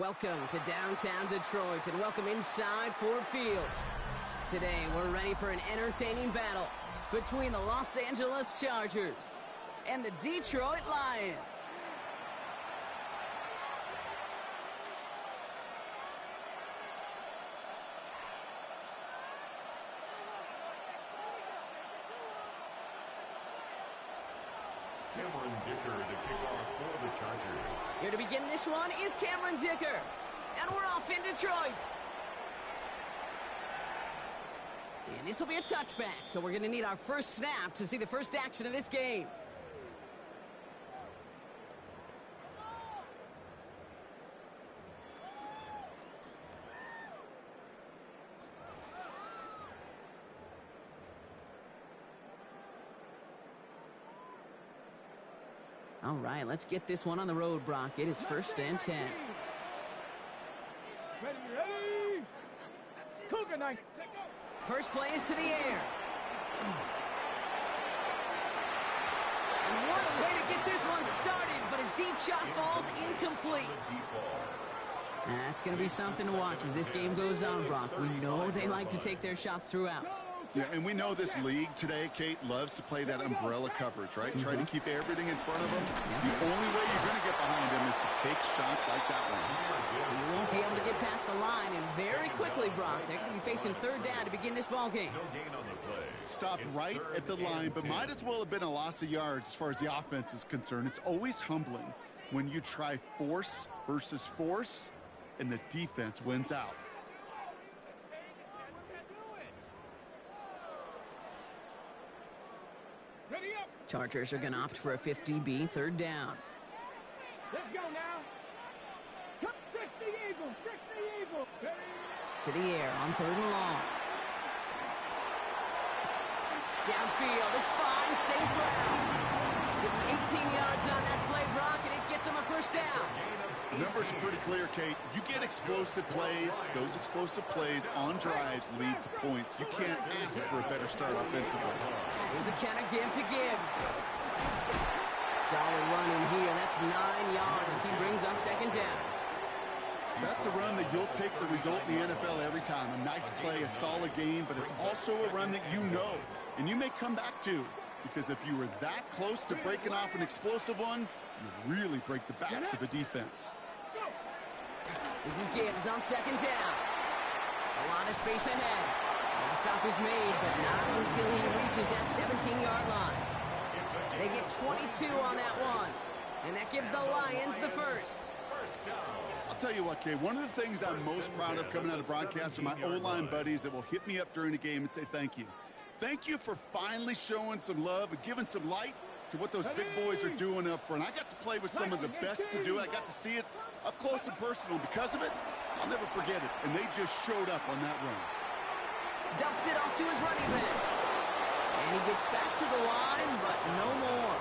Welcome to downtown Detroit and welcome inside Ford Field. Today we're ready for an entertaining battle between the Los Angeles Chargers and the Detroit Lions. Cameron Dicker to kick off for the Chargers. Here to begin this one is Cameron Dicker. And we're off in Detroit. And this will be a touchback, so we're going to need our first snap to see the first action of this game. All right, let's get this one on the road, Brock. It is 1st and 10. Ready! Cougar night. First play is to the air. And what a way to get this one started, but his deep shot falls incomplete. That's going to be something to watch as this game goes on, Brock. We know they like to take their shots throughout. Yeah, and we know this league today, Kate, loves to play that umbrella coverage, right? Try to keep everything in front of them. Yep. The only way you're going to get behind them is to take shots like that one. You won't be able to get past the line, and very quickly, Brock, they're going to be facing 3rd down to begin this ball game. No gain on the play. Stopped right at the line, but might as well have been a loss of yards as far as the offense is concerned. It's always humbling when you try force versus force, and the defense wins out. Ready up. Chargers are going to opt for a 50B, 3rd down. Let's go now. Touch the eagle. Touch the eagle. Ready. To the air on 3rd and long. Downfield is fine, St. Brown. Getting 18 yards on that play, Brock, and it gets him a 1st down. Numbers are pretty clear, Kate. You get explosive plays. Those explosive plays on drives lead to points. You can't ask for a better start offensively. Here's a counter give to Gibbs. Solid run in here. That's 9 yards as he brings up 2nd down. That's a run that you'll take the result in the NFL every time. A nice play, a solid game, but it's also a run that you know, and you may come back to, because if you were that close to breaking off an explosive one, you really break the backs of the defense. This is Gibbs on 2nd down. A lot of space ahead. And the stop is made, but not until he reaches that 17-yard line. They get 22 on that one, and that gives the Lions the first. I'll tell you what, Kay, one of the things I'm most proud of coming out of broadcast are my O-line buddies that will hit me up during the game and say thank you. Thank you for finally showing some love and giving some light to what those big boys are doing up front. I got to play with some of the best to do it. I got to see it up close and personal. Because of it, I'll never forget it. And they just showed up on that run. Dumps it off to his running back. And he gets back to the line, but no more.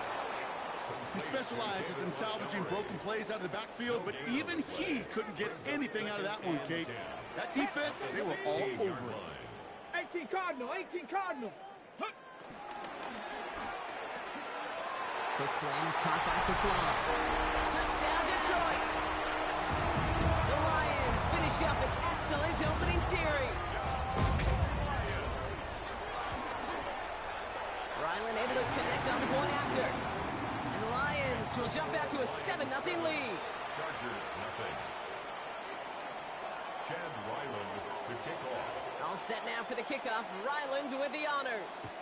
He specializes in salvaging broken plays out of the backfield, but even he couldn't get anything out of that one, Kate. That defense, they were all over it. 18 Cardinal. 18 Cardinal. Quick slant is caught by Teslam. Touchdown, Detroit! The Lions finish up an excellent opening series. Ryland able to connect on the point after. And the Lions will jump out to a 7-0 lead. Chargers nothing. Chad Ryland to kick off. All set now for the kickoff. Ryland with the honors.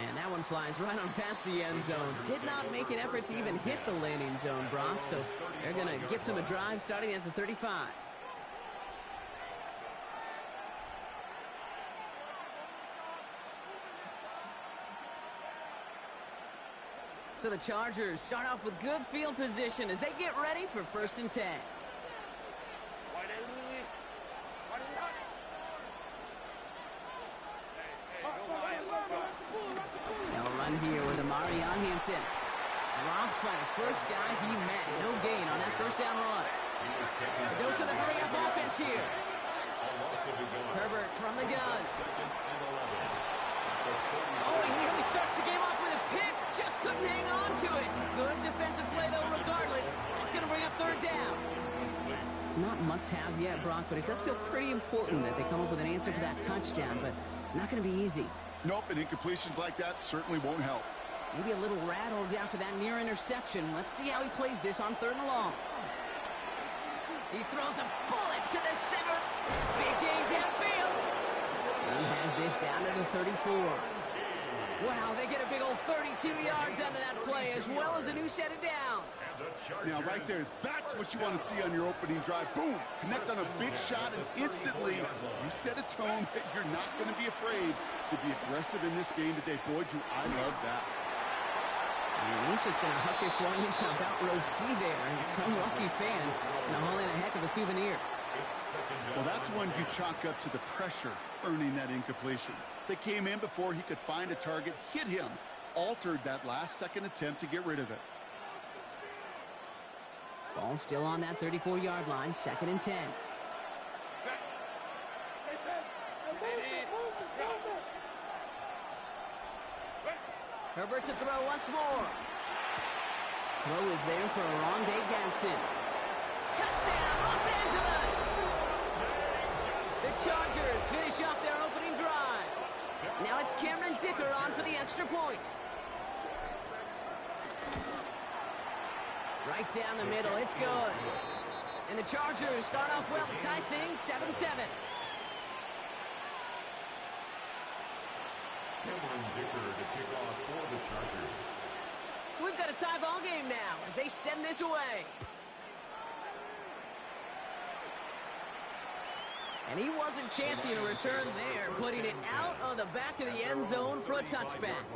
And that one flies right on past the end zone. Did not make an effort to even hit the landing zone, Brock. So they're going to gift him a drive starting at the 35. So the Chargers start off with good field position as they get ready for 1st and 10. They'll run here with Amari on Hampton. Dropped by the first guy he met. No gain on that 1st down run. A dose of the hurry-up offense here. Herbert from the gun. Oh, he nearly starts the game off with a pick. Just couldn't hang on to it. Good defensive play, though, That's going to bring up third down. Not must-have yet, Brock, but it does feel pretty important that they come up with an answer for that touchdown, but not going to be easy. Nope, and incompletions like that certainly won't help. Maybe a little rattled after that near interception. Let's see how he plays this on third and long. He throws a bullet to the center. Big game downfield. And he has this down to the 34. Wow, they get a big old 32 yards out of that play, as well as a new set of downs. Now, right there, that's what you want to see on your opening drive. Boom! Connect on a big shot, and instantly you set a tone that you're not going to be afraid to be aggressive in this game today. Boy, do I love that. And he's just going to huck this one into about row C there, and some lucky fan going to haul in a heck of a souvenir. Well, that's one you chalk up to the pressure earning that incompletion. They came in before he could find a target, hit him, altered that last-second attempt to get rid of it. Ball still on that 34-yard line, 2nd and 10. Herbert to throw once more. Throw is there for Rondé Ganson. Touchdown, Los Angeles! The Chargers finish off their opening drive. Now it's Cameron Dicker on for the extra point. Right down the middle, it's good. And the Chargers start off well to tie things 7-7. Cameron Dicker to kick off for the Chargers. So we've got a tie ball game now as they send this away. And he wasn't chancing a return there, putting it out of the back of the end zone for a touchback.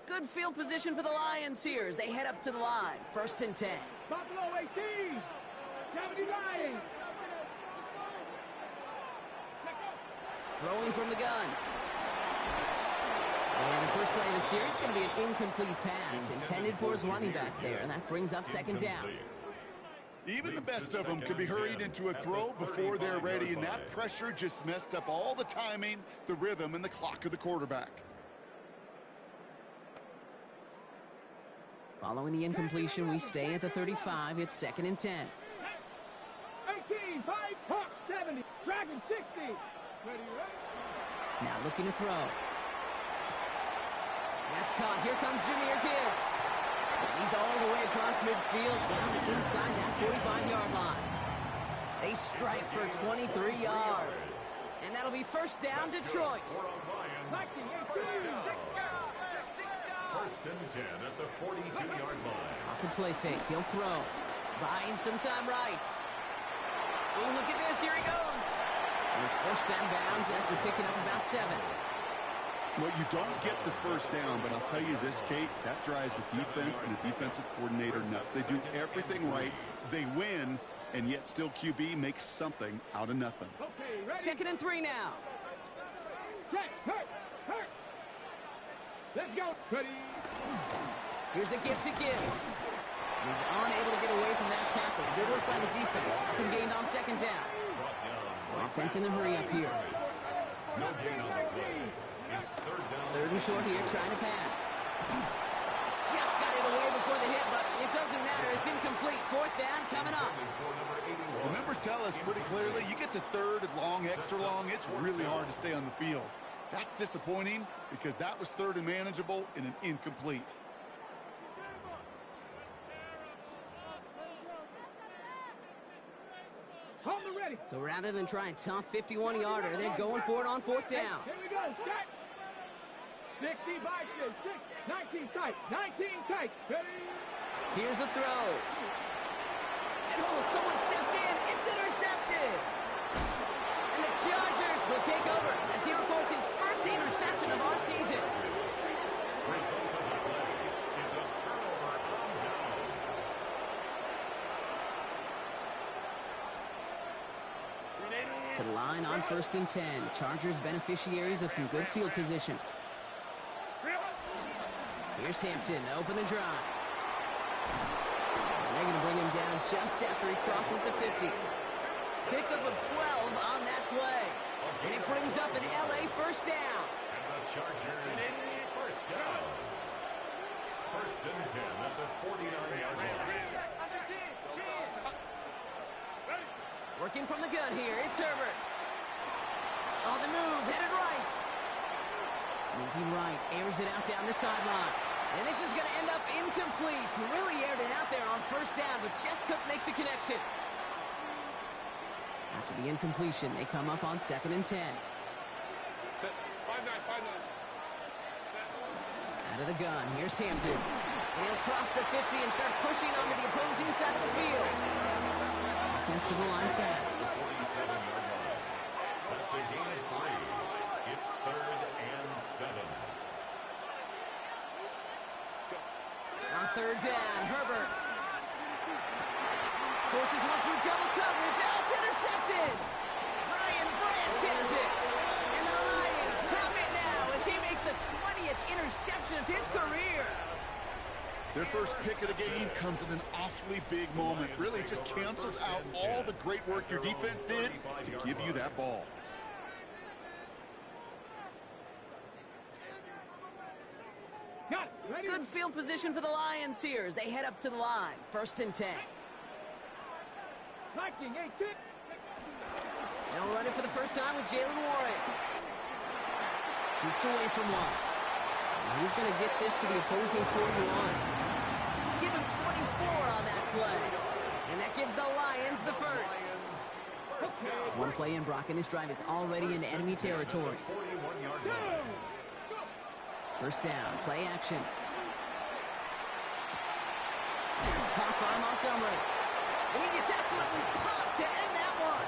Good field position for the Lions here as they head up to the line. 1st and 10. Buffalo 18, 70 Lions. Throwing from the gun. And the first play of the series is going to be an incomplete pass intended for his running back there, and that brings up 2nd down. Even the best of them can be hurried into a throw before they're ready, and that pressure just messed up all the timing, the rhythm, and the clock of the quarterback. Following the incompletion, we stay at the 35. It's 2nd and 10. 18, 5, Hawk 70, Dragon 60. Ready? Now looking to throw. That's caught. Here comes Jahmyr Gibbs. He's all the way across midfield, down to inside that 45-yard line. They strike for 23 yards. And that'll be 1st down, Detroit. 1st and 10 at the 42-yard line. Off the play fake, he'll throw. Buying some time right. Oh, look at this, here he goes. And his 1st down bounds after picking up about 7. Well, you don't get the 1st down, but I'll tell you this, Kate, that drives the defense and the defensive coordinator nuts. They do everything right. They win, and yet still QB makes something out of nothing. Okay, 2nd and 3 now. Check, hurt. Let's go. Ready. Here's a gift to Gibbs. He's unable to get away from that tackle. Good work by the defense. Nothing gained on 2nd down. Offense in the hurry up here. No gain on the play. It's 3rd down. 3rd and short here, trying to pass. Just got it away before the hit, but it doesn't matter. It's incomplete. 4th down coming up. The numbers tell us pretty clearly, you get to 3rd and long, extra long, it's really hard to stay on the field. That's disappointing because that was 3rd and manageable in an incomplete. Ready. So rather than try a tough 51-yarder, they're going for it on 4th down. Here we go. Set. 60 by 6. 19 tight. 19 tight. Ready. Here's a throw. And someone stepped in. It's intercepted. And the Chargers will take over as he reports his 1st interception of our season. Result of the play is a turnover on downs. To the line on 1st and 10. Chargers beneficiaries of some good field position. Here's Hampton to open the drive. And they're going to bring him down just after he crosses the 50. Pickup of 12 on that play. And it brings up an LA 1st down. And the Chargers 1st down. First and 10 at the 49-yard line. Working from the gun here, it's Herbert. On the move, headed right. Moving right, airs it out down the sideline. And this is going to end up incomplete. He really aired it out there on first down, but just couldn't make the connection. After the incompletion, they come up on 2nd and 10. Out of the gun, here's Hampton. He'll cross the 50 and start pushing onto the opposing side of the field. Offensive line fast. 47-yard line. That's a gain of 3. It's 3rd and 7. On 3rd down, Herbert. Forces one through double coverage. Oh, it's intercepted. Brian Branch has it. And the Lions have it now as he makes the 20th interception of his career. Their first pick of the game comes at an awfully big moment. Really just cancels out all the great work your defense did to give you that ball. Good field position for the Lions here as they head up to the line. 1st and 10. Now running for the first time with Jalen Warren. Shoots away from one. And he's going to get this to the opposing 41. Give him 24 on that play. And that gives the Lions the first. One play in, Brock, and this drive is already in enemy territory. 41-yard line. First down, play action. It's caught by Montgomery. And he gets absolutely popped to end that one.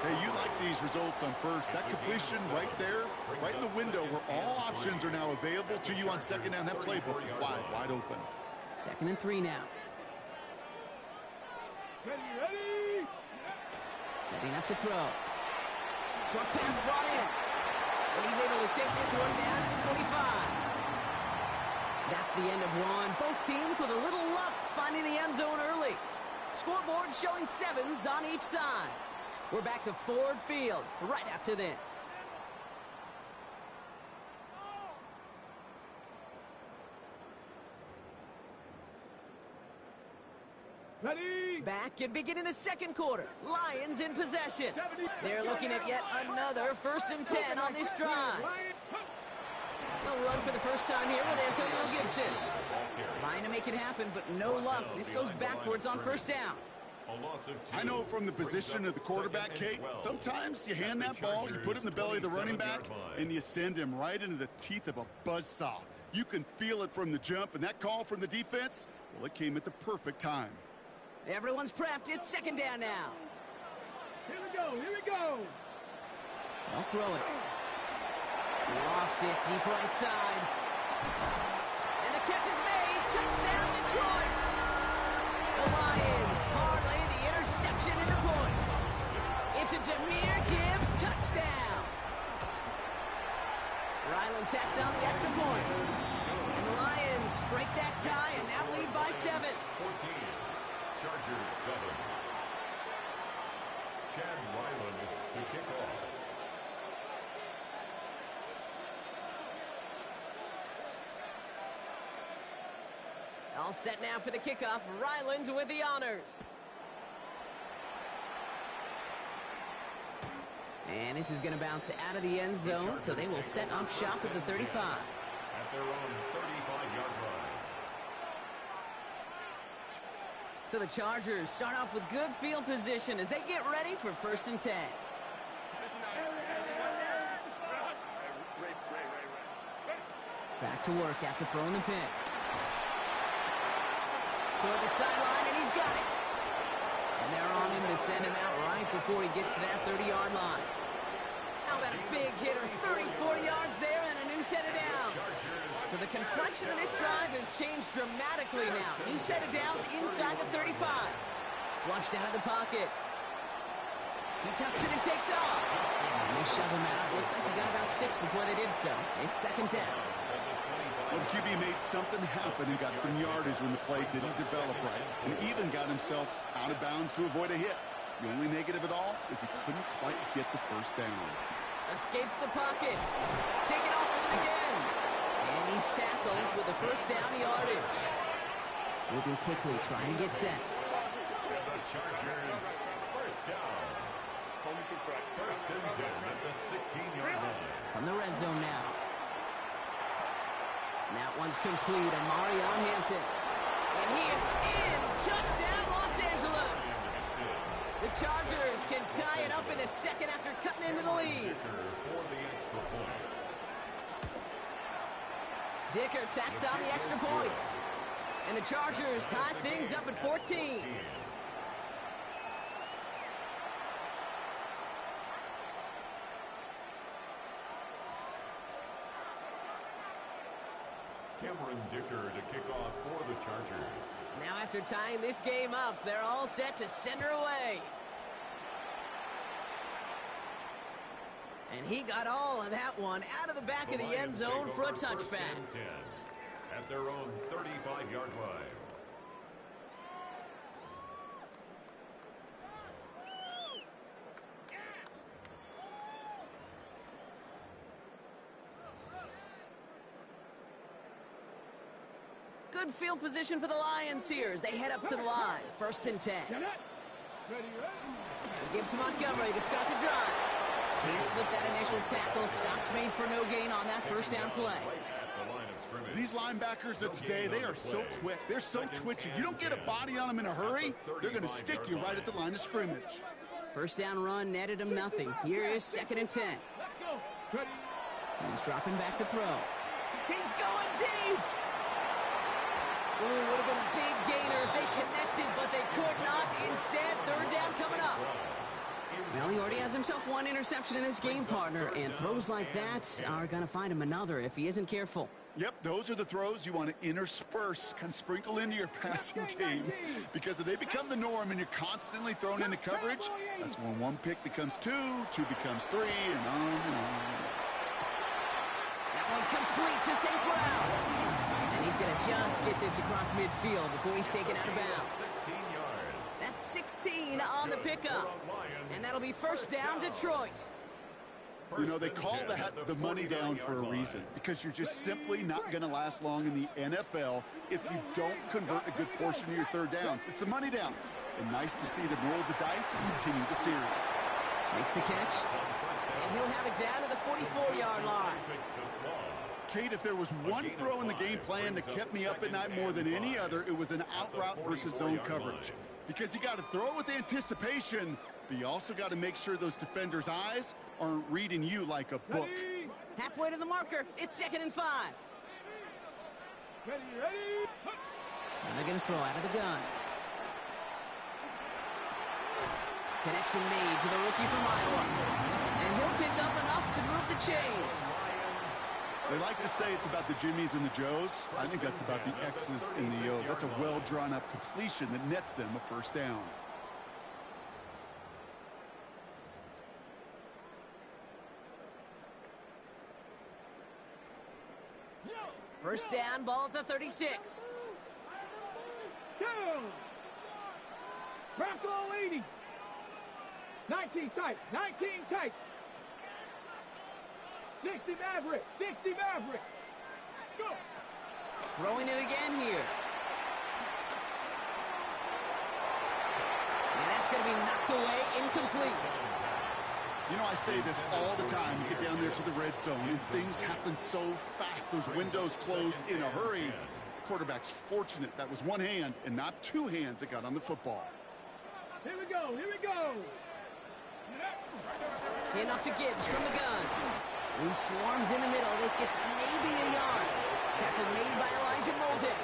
Hey, you like these results on first. That completion right there, right in the window where all options are now available to you on 2nd down. That playbook wide open. 2nd and 3 now. Ready. Setting up to throw. Short pass brought in. And he's able to take this one down to the 25. That's the end of one. Both teams with a little luck finding the end zone early. Scoreboard showing 7s on each side. We're back to Ford Field right after this. Ready. Back and beginning the 2nd quarter. Lions in possession. They're looking at yet another 1st and 10 on this drive. They'll run for the first time here with Antonio Gibson. Trying to make it happen, but no luck. This goes backwards on 1st down. I know from the position of the quarterback, Kate, sometimes you hand that ball, you put it in the belly of the running back, and you send him right into the teeth of a buzzsaw. You can feel it from the jump, and that call from the defense, well, it came at the perfect time. Everyone's prepped. It's 2nd down now. Here we go. They'll throw it. Lofts it deep right side. And the catch is made. Touchdown, Detroit. The Lions parlay the interception into points. It's a Jahmyr Gibbs touchdown. Ryland tacks on the extra point. And the Lions break that tie and now lead by 7. 14. Chargers 7. Chad Ryland to kick off. All set now for the kickoff. Ryland with the honors. And this is going to bounce out of the end zone, so they will set up shop at the 35. At their own 35-yard line. So the Chargers start off with good field position as they get ready for 1st and 10. Back to work after throwing the pick. Toward the sideline, and he's got it. And they're on him to send him out right before he gets to that 30-yard line. How about a big hitter, 30, 40 yards there, and a new set of downs. So the complexion of this drive has changed dramatically now. New set of downs inside the 35. Flushed out of the pocket. He tucks it and takes off. And they shove him out. Looks like he got about 6 before they did so. It's 2nd down. Well, the QB made something happen and got some yardage when the play didn't develop right, and even got himself out of bounds to avoid a hit. The only negative at all is he couldn't quite get the first down. Escapes the pocket. Take it off with it again. And And he's tackled with the first down yardage. Moving quickly, trying to get set. And the Chargers, first down. First and 10 at the 16-yard line. From the red zone now. And that one's complete. Amari on Hampton. And he is in. Touchdown, Los Angeles. The Chargers can tie it up in the second after cutting into the lead. For the extra point. Dicker tacks on the extra point. And the Chargers tie things up at 14. Cameron Dicker to kick off for the Chargers. Now after tying this game up, they're all set to send her away. And he got all of that one out of the back of the end zone for a touchback. At their own 35-yard line. Good field position for the Lions here as they head up to the line. First and 10. Gives to Montgomery to start the drive. Can't slip that initial tackle. Stops made for no gain on that first down play. These linebackers of today, they are so quick. They're so twitchy. You don't get a body on them in a hurry, they're going to stick you right at the line of scrimmage. First down run netted him nothing. Here is second and 10. He's dropping back to throw. He's going deep. Ooh, would have been a big gainer if they connected, but they could not. Instead, third down coming up. Well, he already has himself one interception in this game, partner, and throws like that are going to find him another if he isn't careful. Yep, those are the throws you want to intersperse, kind of sprinkle into your passing game. Because if they become the norm and you're constantly thrown into coverage, that's when one pick becomes two becomes three, and on and on. That one complete to St. Brown. And he's going to just get this across midfield before he's taken out of bounds. 16 yards. That's 16 on the pickup. And that'll be first down, Detroit. You know, they call that the money down for a reason, because you're just simply not going to last long in the NFL if you don't convert a good portion of your third downs. It's the money down. And nice to see them roll the dice and continue the series. Makes the catch. And he'll have it down to the 44-yard line. Kate, if there was one throw in the game plan that kept me up at night more than any other, it was an out route versus zone coverage. Because you got to throw it with anticipation, but you also got to make sure those defenders' eyes aren't reading you like a book. Halfway to the marker. It's second and 5. And they're going to throw out of the gun. Connection made to the rookie from Iowa. And he'll pick up enough to move the chains. They like to say it's about the Jimmies and the Joes. I think that's about the X's and the O's. That's a well-drawn-up completion that nets them a first down. First down, ball at the 36. Go! Bronco 80. 19 tight. 19 tight. 60 Maverick. 60 Maverick. Go! Throwing it again here. And that's going to be knocked away, incomplete. You know, I say this all the time. You get down there to the red zone, and things happen so fast. Those windows close in a hurry. Quarterback's fortunate that was one hand and not two hands that got on the football. Here we go. Here we go. Enough to Gibbs from the gun. He swarms in the middle. This gets maybe a yard. Tackle made by Elijah Molden.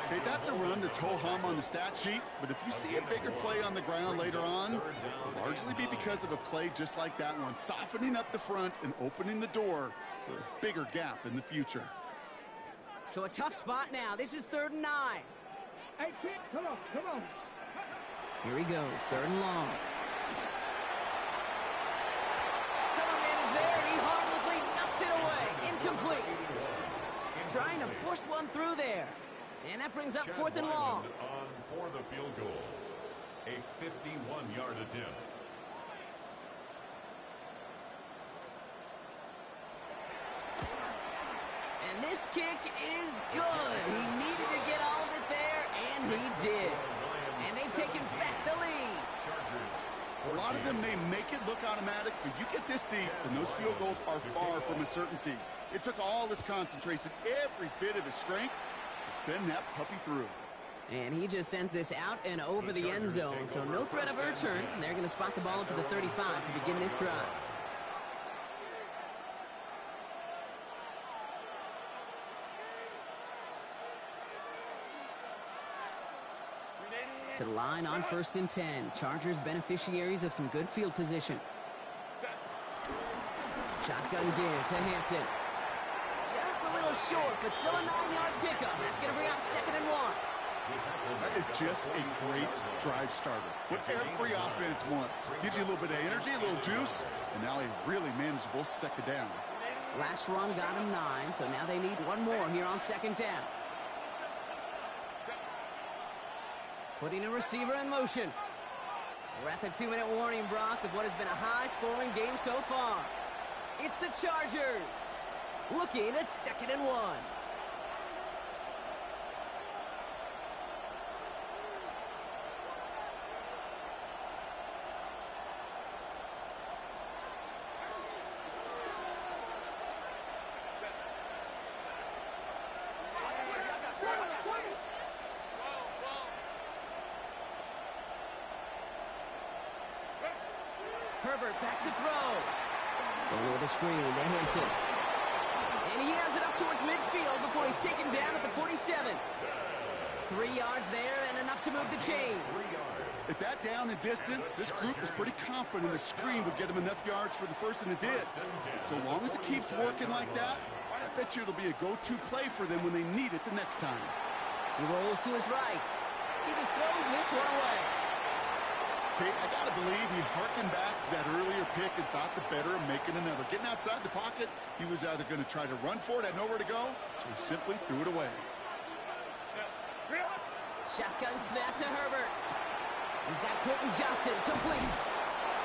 Okay, that's a run that's ho-hum on the stat sheet, but if you see a bigger play on the ground later on, it'll largely be because of a play just like that one, softening up the front and opening the door for a bigger gap in the future. So a tough spot now. This is 3rd and 9. Hey, kid, come on, come on. Here he goes, 3rd and long. Coverman is there, and he harmlessly knocks it away. Incomplete. Trying to force one through there. And that brings up 4th and long. On for the field goal. A 51-yard attempt. And this kick is good. He needed to get all of it there, and he did. And they've taken back the lead. A lot of them may make it look automatic, but you get this deep, and those field goals are far from a certainty. It took all his concentration, every bit of his strength, to send that puppy through. And he just sends this out and over the end zone, so no threat of a return. They're going to spot the ball up to the 35 to begin this drive. To the line on 1st and 10. Chargers beneficiaries of some good field position. Shotgun give to Hampton. Just a little short, but still a 9-yard pickup. That's going to bring up 2nd and 1. That is just a great drive starter. What every offense wants. Gives you a little bit of energy, a little juice, and now a really manageable 2nd down. Last run got him 9, so now they need one more here on 2nd down. Putting a receiver in motion. We're at the 2-minute warning, Brock, of what has been a high-scoring game so far. It's the Chargers, looking at 2nd and 1. Herbert back to throw. Over the screen to Hampton. And he has it up towards midfield before he's taken down at the 47. 3 yards there and enough to move the chains. At that down and distance, this group was pretty confident the screen would get him enough yards for the first, and it did. And so long as it keeps working like that, I bet you it'll be a go-to play for them when they need it the next time. He rolls to his right. He just throws this one away. Okay, I got to believe he harkened back to that earlier pick and thought the better of making another. Getting outside the pocket, he was either going to try to run for it, had nowhere to go, so he simply threw it away. Shotgun snap to Herbert. He's got Quentin Johnson complete.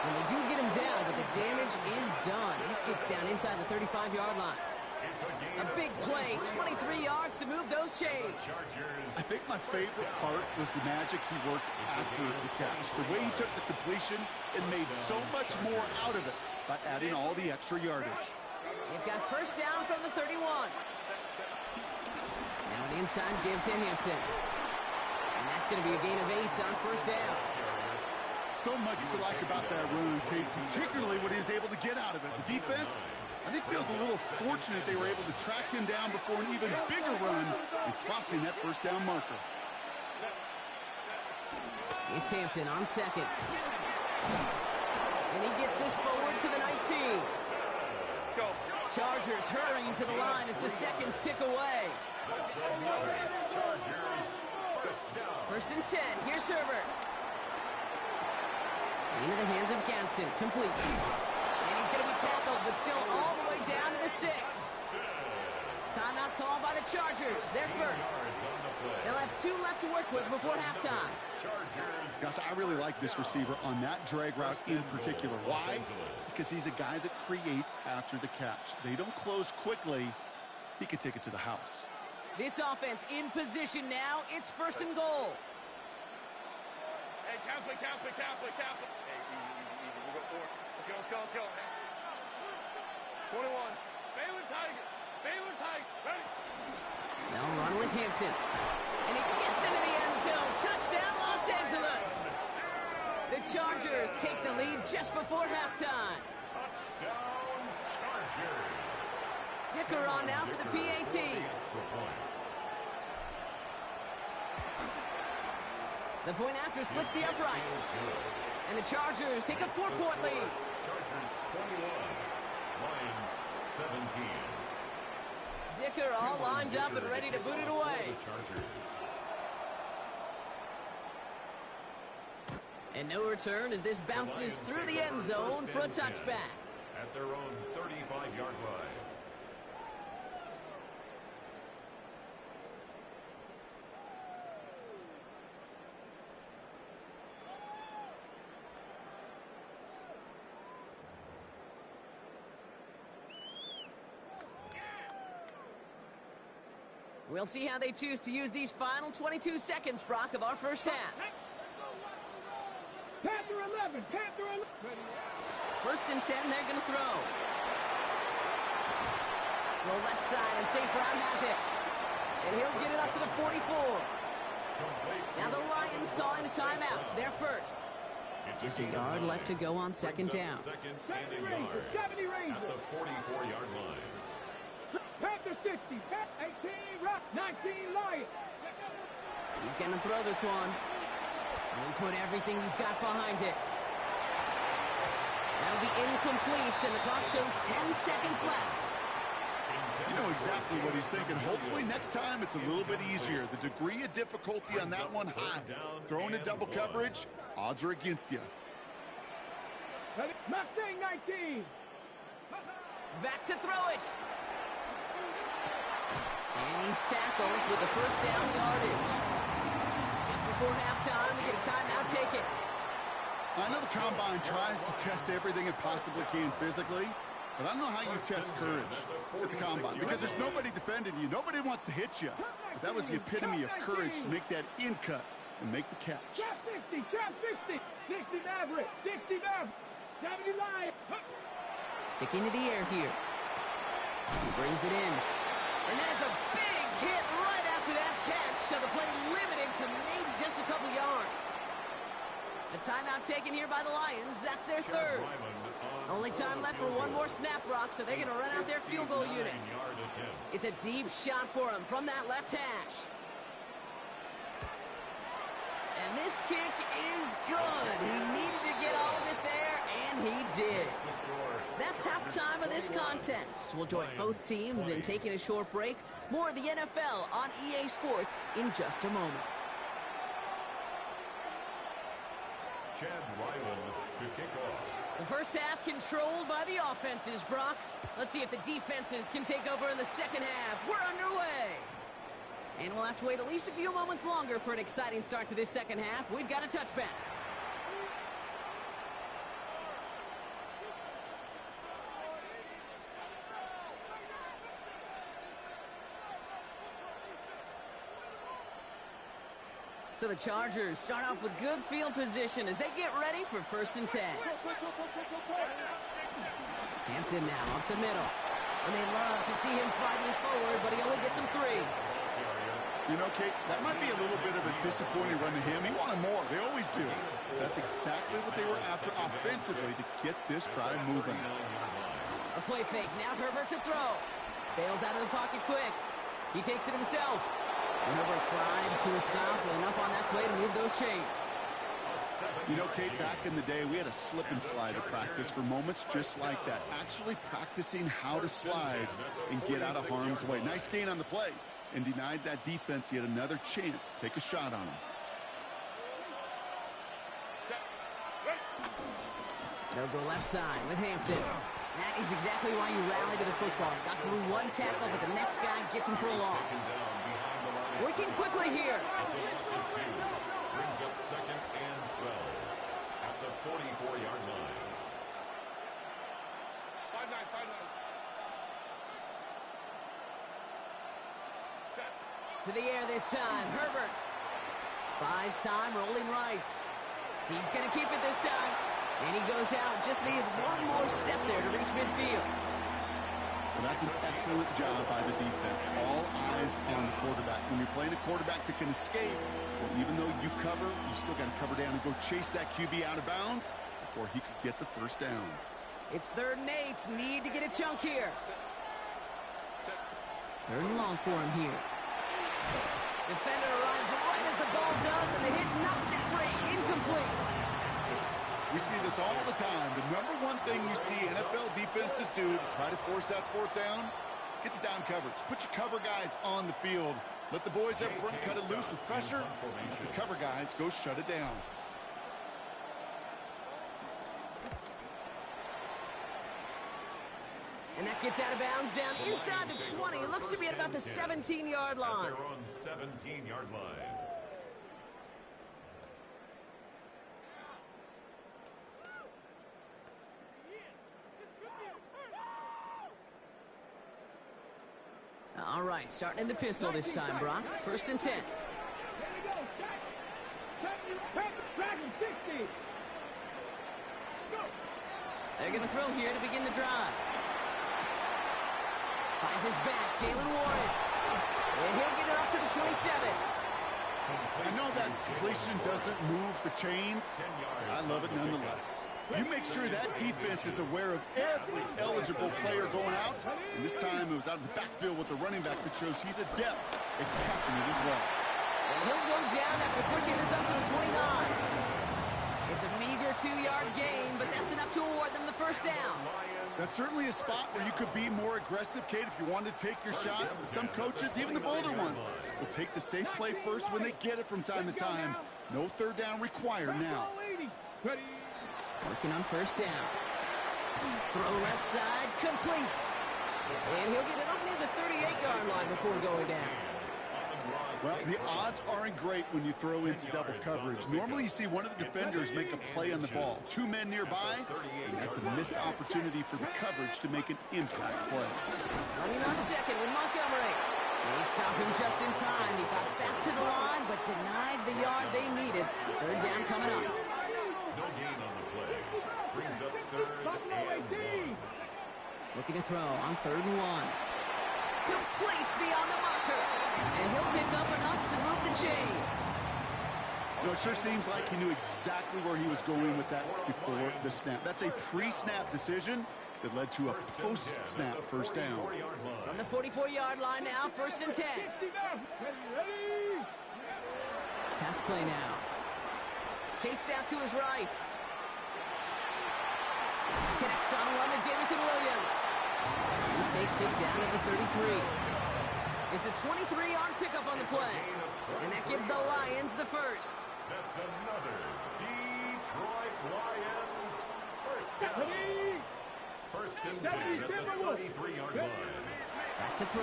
And they do get him down, but the damage is done. He skids down inside the 35-yard line. A big play, 23 yards to move those chains. I think my favorite part was the magic he worked after the catch. The way he took the completion and made so much more out of it by adding all the extra yardage. They've got 1st down from the 31. Now an inside give to Hampton. And that's going to be a gain of 8 on 1st down. So much to like about that run, Kate, particularly what he was able to get out of it. The defense, I think, feels a little fortunate they were able to track him down before an even bigger run and crossing that 1st down marker. It's Hampton on 2nd. And he gets this forward to the 19. Go. Chargers hurrying to the line as the seconds tick away. Chargers, 1st down. 1st and 10. Here's Herbert. Into the hands of Gadsden. Complete. And he's going to be tackled, but still all the way down to the 6. Timeout called by the Chargers. They're first. They'll have 2 left to work with before halftime. Gosh, I really like this receiver on that drag route in particular. Why? Because he's a guy that creates after the catch. They don't close quickly. He could take it to the house. This offense in position now. It's 1st and goal. Hey, count it. Hey, easy. We'll go for it. Let's go. 21. Baylor Tiger. Ready? They'll run with Hampton. And he gets into the end zone. Touchdown, Los Angeles. The Chargers take the lead just before halftime. Touchdown, Chargers. Dicker on now for the PAT. The point after splits the uprights. And the Chargers take a 4-point lead. Chargers 21, Lions 17. Dicker all lined up and ready to boot it away. And no return as this bounces through the end zone for a touchback. At their own 35-yard line. We'll see how they choose to use these final 22 seconds, Brock, of our first half. Panther 11, Panther 11. First and 10, they're going to throw. Roll left side, and St. Brown has it. And he'll get it up to the 44. Now the Lions calling a timeout. They're first. Just a yard left to go on second down. Second and a yard 70 Rangers. at the 44-yard line. Panther 60, 18, Rock, 19, Lions. He's going to throw this one. And he put everything he's got behind it. That'll be incomplete, and the clock shows 10 seconds left. You know exactly what he's thinking. Hopefully next time it's a little bit easier. The degree of difficulty on that one high. Throwing a double coverage, odds are against you. Mustang 19. Back to throw it. And he's tackled with the first down yardage. Just before halftime, we get a timeout taken. I know the Combine tries to test everything it possibly can physically, but I don't know how you test courage at the Combine because there's nobody defending you. Nobody wants to hit you. But that was the epitome of courage to make that in cut and make the catch. Trap 60, trap 60. 60 Maverick, 60 Maverick. 70 Lions. Sticking to the air here. He brings it in. And there's a big hit right after that catch, so the play limited to maybe just a couple yards. A timeout taken here by the Lions. That's their third. Only time left for one more snap, Brock, so they're going to run out their field goal unit. It's a deep shot for him from that left hash. And this kick is good. He needed to get all of it there, and he did. That's halftime of this contest. We'll join both teams in taking a short break. More of the NFL on EA Sports in just a moment. Chad Ryland to kick off. The first half controlled by the offenses, Brock. Let's see if the defenses can take over in the second half. We're underway. And we'll have to wait at least a few moments longer for an exciting start to this second half. We've got a touchback. So the Chargers start off with good field position as they get ready for first and 10. Hampton now up the middle. And they love to see him fighting forward, but he only gets him 3. You know, Kate, that might be a little bit of a disappointing run to him. He wanted more. They always do. That's exactly what they were after offensively to get this drive moving. A play fake. Now Herbert to throw. Bails out of the pocket quick. He takes it himself. Herbert slides to a stop with enough on that play to move those chains. You know, Kate, back in the day, we had a slip and slide at practice for moments just like that. Actually practicing how to slide and get out of harm's way. Nice gain on the play. And denied that defense yet another chance to take a shot on him. They'll go left side with Hampton. That is exactly why you rally to the football. Got through one tackle, but the next guy gets him for a loss. Working quickly here. Brings up second and 12 at the 44-yard line. 5-9. To the air this time. Herbert buys time, rolling right. He's going to keep it this time. And he goes out. Just needs one more step there to reach midfield. Well, that's an excellent job by the defense. All eyes on the quarterback. When you're playing a quarterback that can escape, well, even though you cover, you still got to cover down and go chase that QB out of bounds before he could get the first down. It's 3rd and 8. Need to get a chunk here. 3rd and long for him here. Defender arrives right as the ball does, and the hit knocks it free. Incomplete. We see this all the time. The number one thing you see NFL defenses do to try to force that 4th down, gets down coverage. Put your cover guys on the field. Let the boys up front cut it loose with pressure. And let the cover guys go shut it down. And that gets out of bounds down inside the 20. It looks to be at about the 17-yard line. They're on 17-yard line. All right, starting in the pistol this time, Brock. 1st and 10. They're going to throw here to begin the drive. Finds his back, Jalen Warren. And he'll get it up to the 27th. I know that completion doesn't move the chains. I love it nonetheless. You make sure that defense is aware of every eligible player going out. And this time it was out of the backfield with the running back that shows he's adept at catching it as well. And he'll go down after pushing this up to the 29. It's a meager 2-yard gain, but that's enough to award them the 1st down. That's certainly a spot where you could be more aggressive, Kate, if you wanted to take your shots. But some coaches, even the bolder ones, will take the safe play first when they get it from time to time. No 3rd down required now. Working on 1st down. Throw left side, complete. And he'll get it up near the 38-yard line before going down. Well, the odds aren't great when you throw into double coverage. Normally you see one of the defenders make a play on the ball. 2 men nearby, and that's a missed opportunity for the coverage to make an impact play. Running on 2nd with Montgomery. They stopped him just in time. He got back to the line, but denied the yard they needed. 3rd down coming up. No gain on the play. Brings up 3rd and 1. Looking to throw on 3rd and 1. Complete beyond the marker. And he'll pick up enough to move the chains. You know, it sure seems like he knew exactly where he was going with that before the snap. That's a pre-snap decision that led to a post-snap 1st down. From the 44-yard line now, 1st and 10. Pass play now. Chased out to his right. Connects on one to Jamison Williams. He takes it down to the 33. It's a 23-yard pickup on the play. And that gives the Lions the 1st. That's another Detroit Lions 1st down. 1st and 10 at the 33-yard line. Back to throw.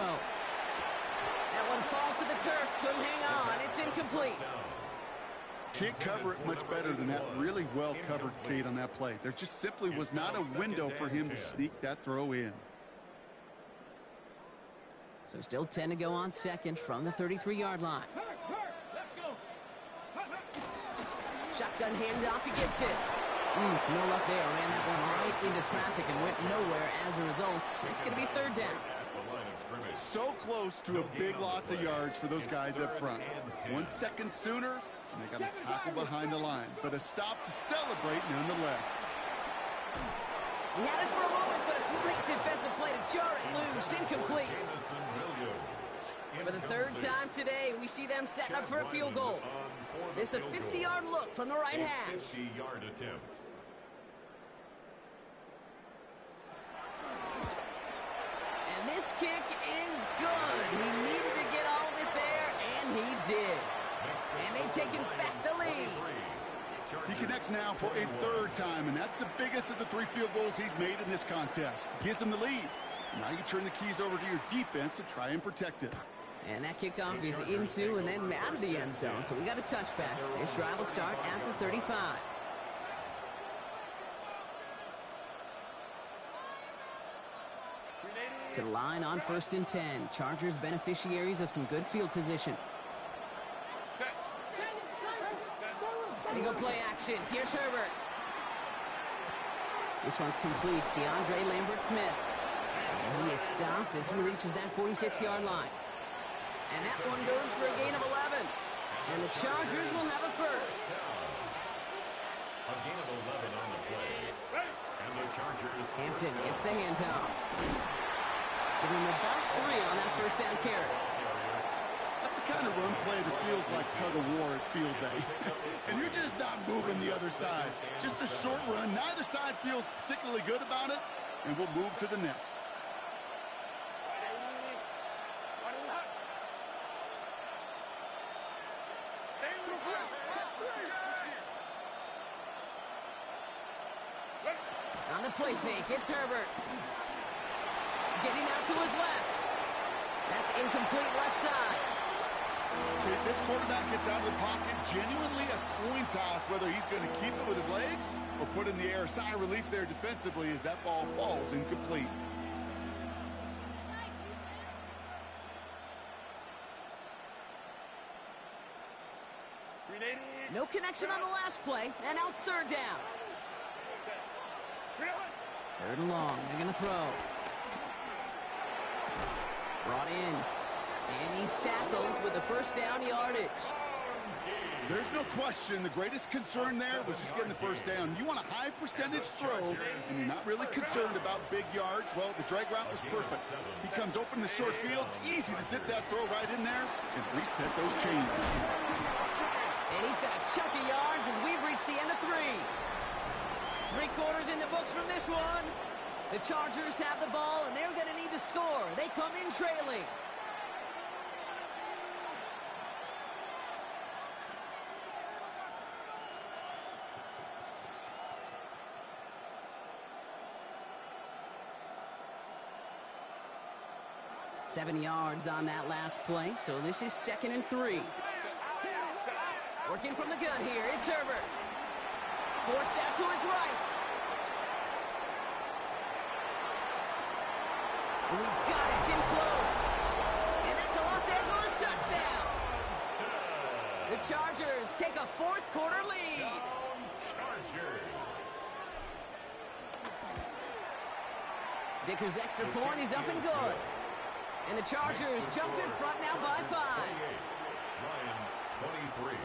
That one falls to the turf. Couldn't hang on. It's incomplete. Can't cover it much better than that. Really well covered, Kate, on that play. There just simply was not a window for him to sneak that throw in. So still 10 to go on 2nd from the 33-yard line. Shotgun handoff to Gibson. No luck there. Ran that one right into traffic and went nowhere as a result. It's going to be 3rd down. So close to a big loss of yards for those guys up front. 1 second sooner, and they got a tackle behind the line. But a stop to celebrate nonetheless. He had it for a moment, but a great defensive play to jar it loose. Incomplete. For the 3rd time today, we see them setting up for a field goal. This is a 50-yard look from the right hash. 50-yard attempt. And this kick is good. He needed to get all of it there, and he did. And they've taken back the lead. He connects now for a 3rd time, and that's the biggest of the 3 field goals he's made in this contest. Gives him the lead. Now you turn the keys over to your defense to try and protect it. And that kickoff is into and then out of the end zone. So we got a touchback. This drive will start at the 35. To the line on 1st and 10. Chargers beneficiaries of some good field position. They go play action. Here's Herbert. This one's complete. DeAndre Lambert-Smith. And he is stopped as he reaches that 46-yard line. And that one goes for a gain of 11. And the Chargers will have a 1st. A gain of 11 on the play. And the Chargers. Hampton gets the handoff. Give him about 3 on that 1st down carry. That's the kind of run play that feels like tug-of-war at field day. And you're just not moving the other side. Just a short run. Neither side feels particularly good about it. And we'll move to the next. On the play fake, it's Herbert. Getting out to his left. That's incomplete left side. Okay, this quarterback gets out of the pocket. Genuinely a coin toss whether he's going to keep it with his legs or put in the air. Sigh of relief there defensively as that ball falls incomplete. No connection on the last play, and now it's third down. Third and long, they're going to throw. Brought in, and he's tackled with the first down yardage. There's no question the greatest concern there was just getting the first down. You want a high percentage throw, and you're not really concerned about big yards. Well, the drag route was perfect. He comes open the short field. It's easy to zip that throw right in there and reset those chains. And he's got a chunk of yards as we've reached the end of 3. 3 quarters in the books from this one. The Chargers have the ball, and they're going to need to score. They come in trailing. Seven yards on that last play, so this is 2nd and 3. Working from the gun here, it's Herbert. Forced out to his right. And he's got it, it's in close. And that's a Los Angeles touchdown. The Chargers take a 4th quarter lead. Dicker's extra point is up and good. And the Chargers jump in front now by 5. Lions 23.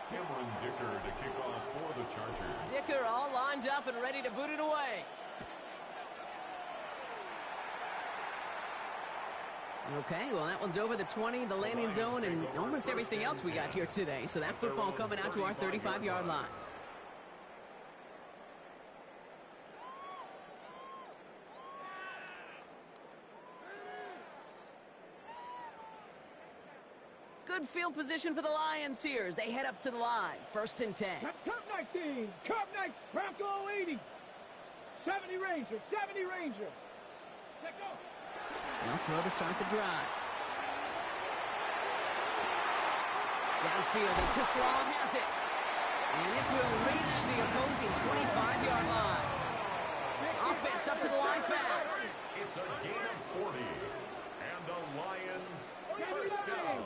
Cameron Dicker to kick off for the Chargers. Dicker all lined up and ready to boot it away. Okay, well, that one's over the 20, the landing zone, and almost everything else we got here today. So that football coming out to our 35-yard line. Good field position for the Lions here as they head up to the line. 1st and 10. Cup 19, Cup 19, Bronco 80. 70 Ranger, 70 Ranger. Let go. They'll throw to start the drive. Downfield, and Tisslaw has it. And this will reach the opposing 25-yard line. Offense up to the line fast. It's a gain of 40. And the Lions first down.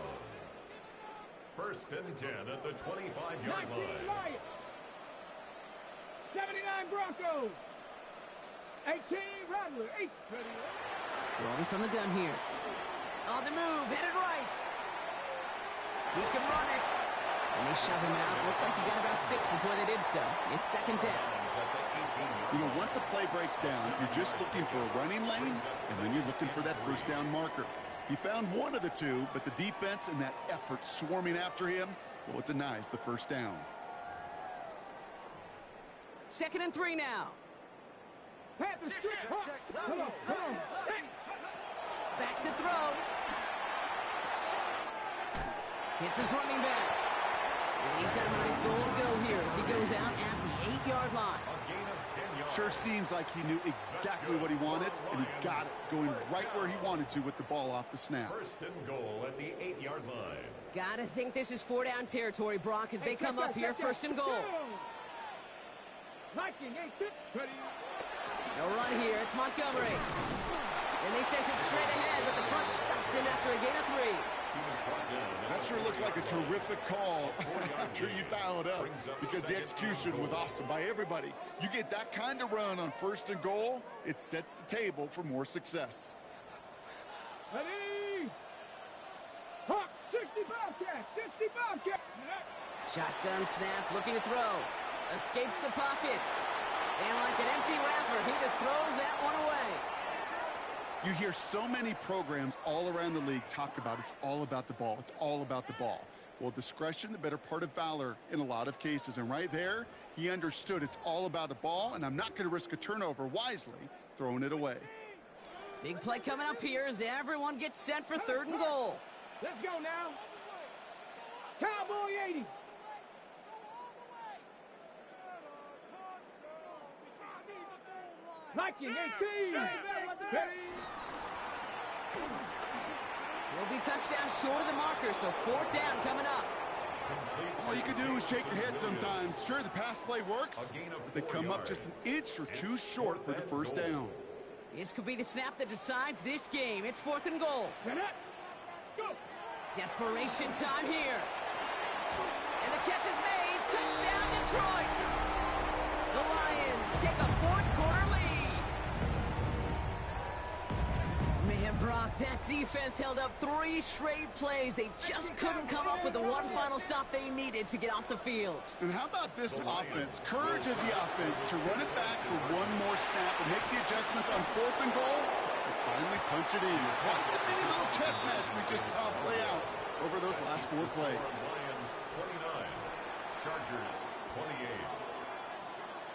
1st and 10 at the 25-yard line. 79 Broncos. 18 Rattler. 8. Rolling from the gun here. On the move, headed right. He can run it. And they shove him out. Looks like he got about 6 before they did so. It's 2nd down. You know, once a play breaks down, you're just looking for a running lane, and then you're looking for that first down marker. He found one of the two, but the defense and that effort swarming after him, well, it denies the first down. 2nd and 3 now. Back to throw. Hits his running back. And he's got a nice goal to go here as he goes out at the 8-yard line. Sure seems like he knew exactly what he wanted, and he got it going right where he wanted to with the ball off the snap. 1st and goal at the 8-yard line. Gotta think this is 4-down territory, Brock, as they come up here. 1st and goal. No run here. It's Montgomery. And they sense it straight ahead, but the front stops him after a gain of 3. That sure looks like a terrific call after you dial it up, because the execution was awesome by everybody. You get that kind of run on 1st and goal, it sets the table for more success. Ready? Hawk, 60 Bobcat, 60 Bobcat. Shotgun snap, looking to throw. Escapes the pocket. And like an empty wrapper, he just throws that one away. You hear so many programs all around the league talk about it's all about the ball. It's all about the ball. Well, discretion, the better part of valor in a lot of cases. And right there, he understood it's all about the ball, and I'm not going to risk a turnover, wisely throwing it away. Big play coming up here as everyone gets set for 3rd and goal. Let's go now. Cowboy 80. Viking 18. Will be touchdown short of the marker, so 4th down coming up. All you can do is shake your head sometimes. Sure, the pass play works, but they come up just an inch or two short for the first down. This could be the snap that decides this game. It's 4th and goal. Go. Desperation time here. And the catch is made. Touchdown, Detroit. The Lions take a fourth-quarter lead. Man, Brock, that defense held up 3 straight plays. They just couldn't come up with the one final stop they needed to get off the field. And how about this offense? Courage of the offense to run it back for one more snap and make the adjustments on 4th and goal to finally punch it in. What a mini little chess match we just saw play out over those last 4 plays. Lions 29, Chargers 28.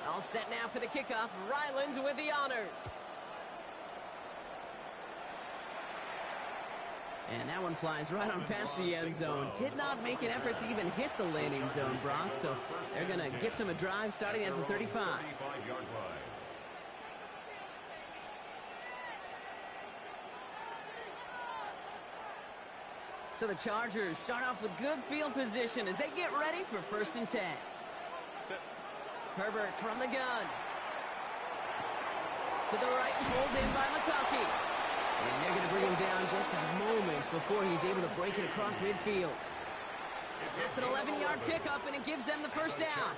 All set now for the kickoff. Ryland with the honors. And that one flies right on past the end zone. Did not make an effort to even hit the landing zone, Brock. So they're going to gift him a drive starting at the 35. 35-yard line. So the Chargers start off with good field position as they get ready for 1st and 10. Herbert from the gun. To the right, pulled in by McConkey. And they're going to bring him down just a moment before he's able to break it across midfield. That's an 11-yard pickup, and it gives them the first down.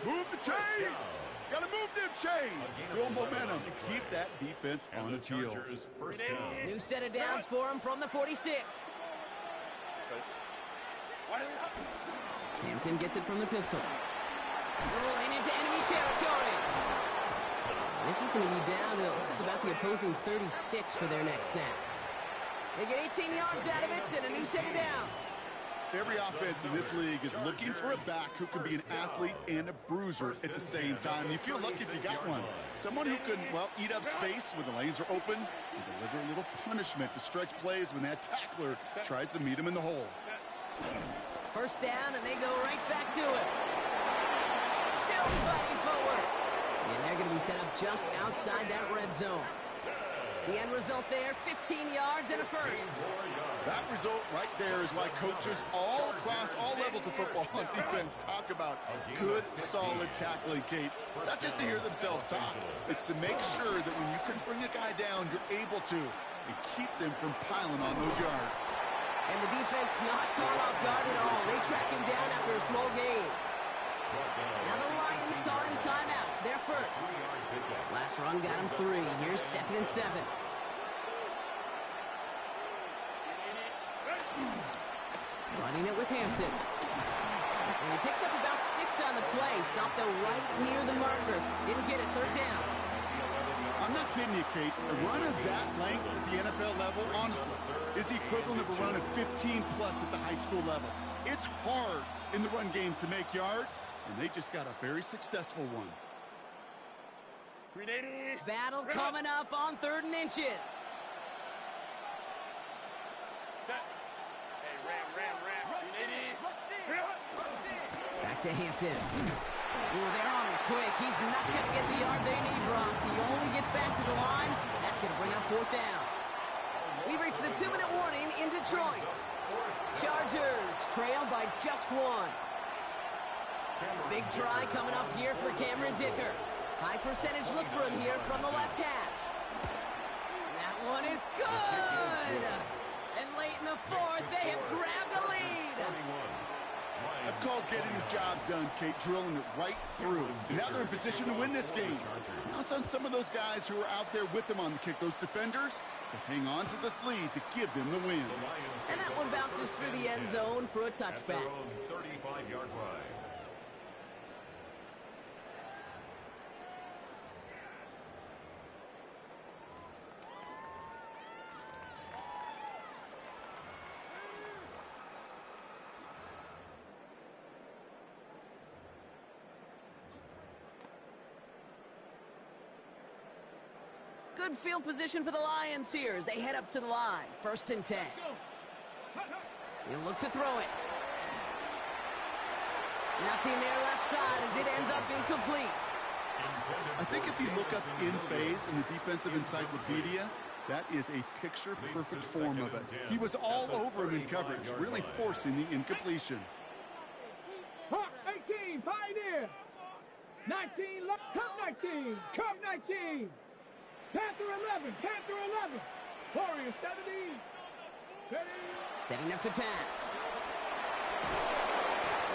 Move the chains! Gotta move them chains! Build momentum to keep that defense on its heels. First down. New set of downs for him from the 46. Hampton gets it from the pistol. Rolling into enemy territory. This is going to be down to, it looks like, about the opposing 36 for their next snap. They get 18 yards out of it and a new set of downs. Every offense in this league is looking for a back who can be an athlete and a bruiser at the same time. You feel lucky if you got one. Someone who can, well, eat up space when the lanes are open and deliver a little punishment to stretch plays when that tackler tries to meet him in the hole. First down, and they go right back to it. Still fighting forward. And they're going to be set up just outside that red zone. The end result there, 15 yards and a first. That result right there is why coaches all across all levels of football on defense talk about good, solid tackling, Kate. It's not just to hear themselves talk. It's to make sure that when you can bring a guy down, you're able to, and keep them from piling on those yards. And the defense not caught off guard at all. They track him down after a small gain. Now the Lions call him timeout. Their first. Last run got him 3. Here's 2nd and 7. Running it with Hampton. And he picks up about 6 on the play. Stopped though right near the marker. Didn't get it. 3rd down. I'm not kidding you, Kate. A run of that length at the NFL level, honestly, is the equivalent of a run of 15-plus at the high school level. It's hard in the run game to make yards, and they just got a very successful one. Battle coming up on 3rd and inches. Back to Hampton. Ooh, they're on him quick. He's not going to get the yard they need, Brock. He only gets back to the line. That's going to bring up 4th down. We reach the 2-minute warning in Detroit. Chargers trail by just 1. Big try coming up here for Cameron Dicker. High percentage look for him here from the left hash. That one is good. And late in the 4th, they have grabbed a lead. That's called getting his job done, Kate, drilling it right through. And now they're in position to win this game. Now it's on some of those guys who are out there with them on the kick, those defenders, to hang on to this lead to give them the win. And that one bounces through the end zone for a touchback. 35-yard line. Good field position for the Lions here as they head up to the line. 1st and 10. He'll look to throw it. Nothing there left side as it ends up incomplete. I think if you look up in phase in the defensive encyclopedia, that is a picture-perfect form of it. He was all over him in coverage, really forcing the incompletion. 18, Pioneer. 19, Cup 19, Cup 19. Panther 11, Panther 11. Warrior 17. Setting up to pass.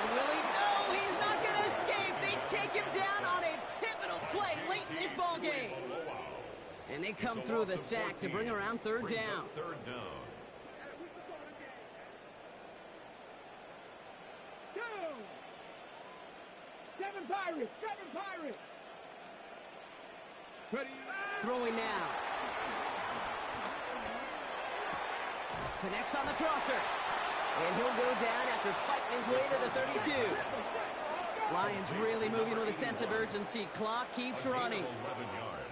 And will he? No, he's not going to escape. They take him down on a pivotal play late in this ball game. And they come through the sack to bring around third down. Third down. Seven Pirates. Ready. Throwing now. Connects on the crosser. And he'll go down after fighting his way to the 32. Lions really moving with a sense of urgency. Clock keeps running. 11 yards.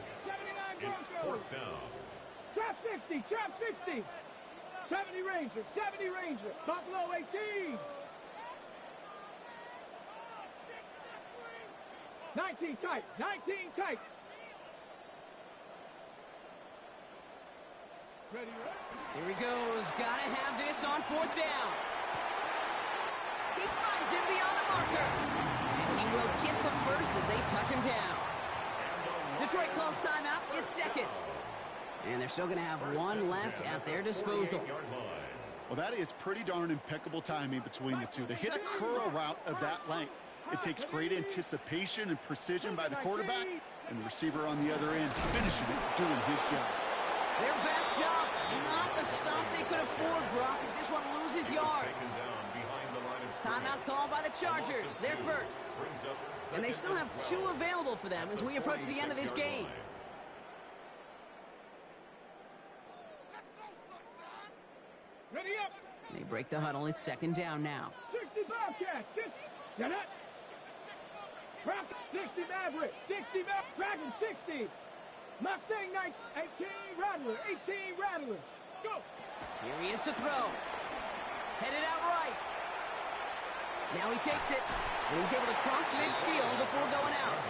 It's fourth down. Trap 60. 70 Ranger. Buffalo 18. 19 tight. Ready. Here he goes. Gotta have this on fourth down. He finds him beyond the marker. And he will get the first as they touch him down. Detroit calls timeout. It's second. And they're still going to have one left at their disposal. Well, that is pretty darn impeccable timing between the two. To hit a curl route of that length, it takes great anticipation and precision by the quarterback, and the receiver on the other end finishing it, doing his job. They're backed up. Not a stop they could afford, Brock, as this one loses yards. Timeout called by the Chargers. They're first. And they still have two available for them as we approach the end of this game. Ready up. They break the huddle. It's second down now. 60 Bobcats. Set up. 60 Maverick. 60 Dragon 60. Mustang Knights 18 Rattler. Go. Here he is to throw. Headed out right. Now he takes it. And he's able to cross midfield before going out.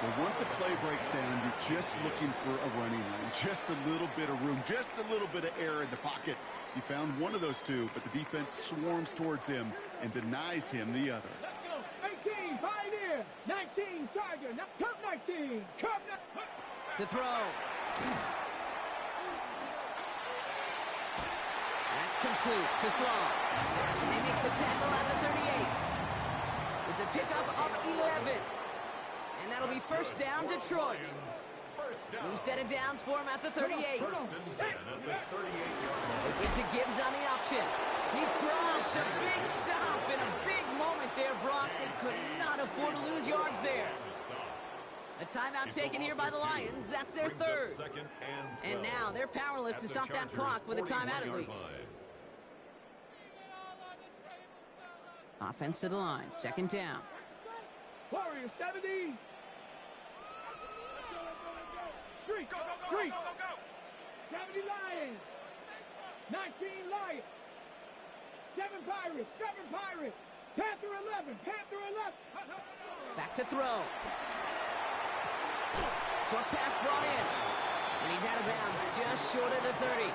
Well, once a play breaks down, you're just looking for a running lane. Just a little bit of room. Just a little bit of air in the pocket. He found one of those two, but the defense swarms towards him and denies him the other. Let's go. 18 Pioneer. 19 Tiger. Now Cup 19. To throw. That's complete to Slaw. And they make the tackle at the 38. It's a pickup of 11. And that'll be first down, Detroit. New set of downs for him at the 38. They get to Gibbs on the option. He's dropped a big stop in a big moment there, Brock. They could not afford to lose yards there. A timeout taken here by the Lions. That's their third. And now they're powerless to stop that clock with a timeout at least. Offense to the line. Second down. Warriors 70. Street. 70 Lions. 19 Lions. 7 Pirates. Panther 11. Back to throw. Short pass brought in. And he's out of bounds just short of the 30.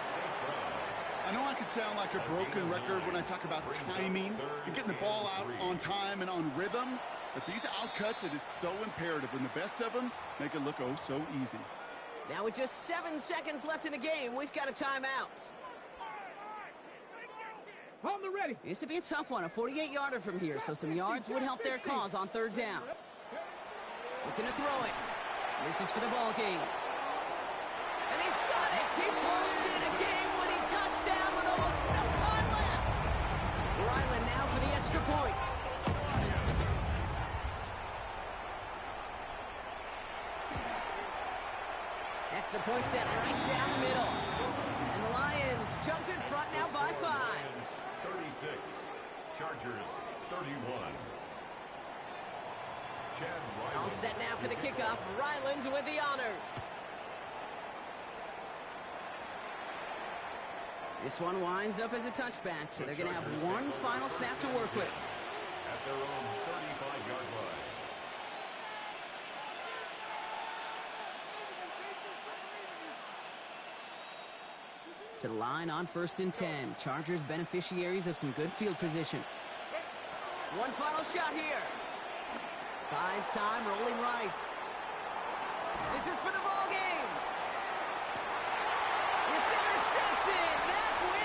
I know I could sound like a broken record when I talk about timing and getting the ball out on time and on rhythm, but these outcuts, it is so imperative, and the best of them make it look oh so easy. Now with just 7 seconds left in the game, we've got a timeout. On the ready. This would be a tough one, a 48-yarder from here, so some yards would help their cause on third down. Looking to throw it. This is for the ball game. And he's got it! He pulls in a game-winning touchdown with almost no time left. Ryland now for the extra point. Extra point set right down the middle. And the Lions jump in front now by 5. 36. Chargers 31. All set now for the kickoff. Ryland with the honors. This one winds up as a touchback, so they're going to have one final snap to work with. At their own 35-yard line. To the line on 1st and 10. Chargers beneficiaries of some good field position. One final shot here. Buys time, rolling right. This is for the ball game. It's intercepted. That will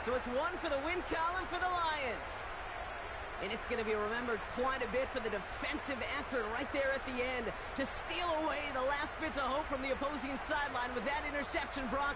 So it's one for the win column for the Lions. And it's going to be remembered quite a bit for the defensive effort right there at the end to steal away the last bits of hope from the opposing sideline with that interception, Brock.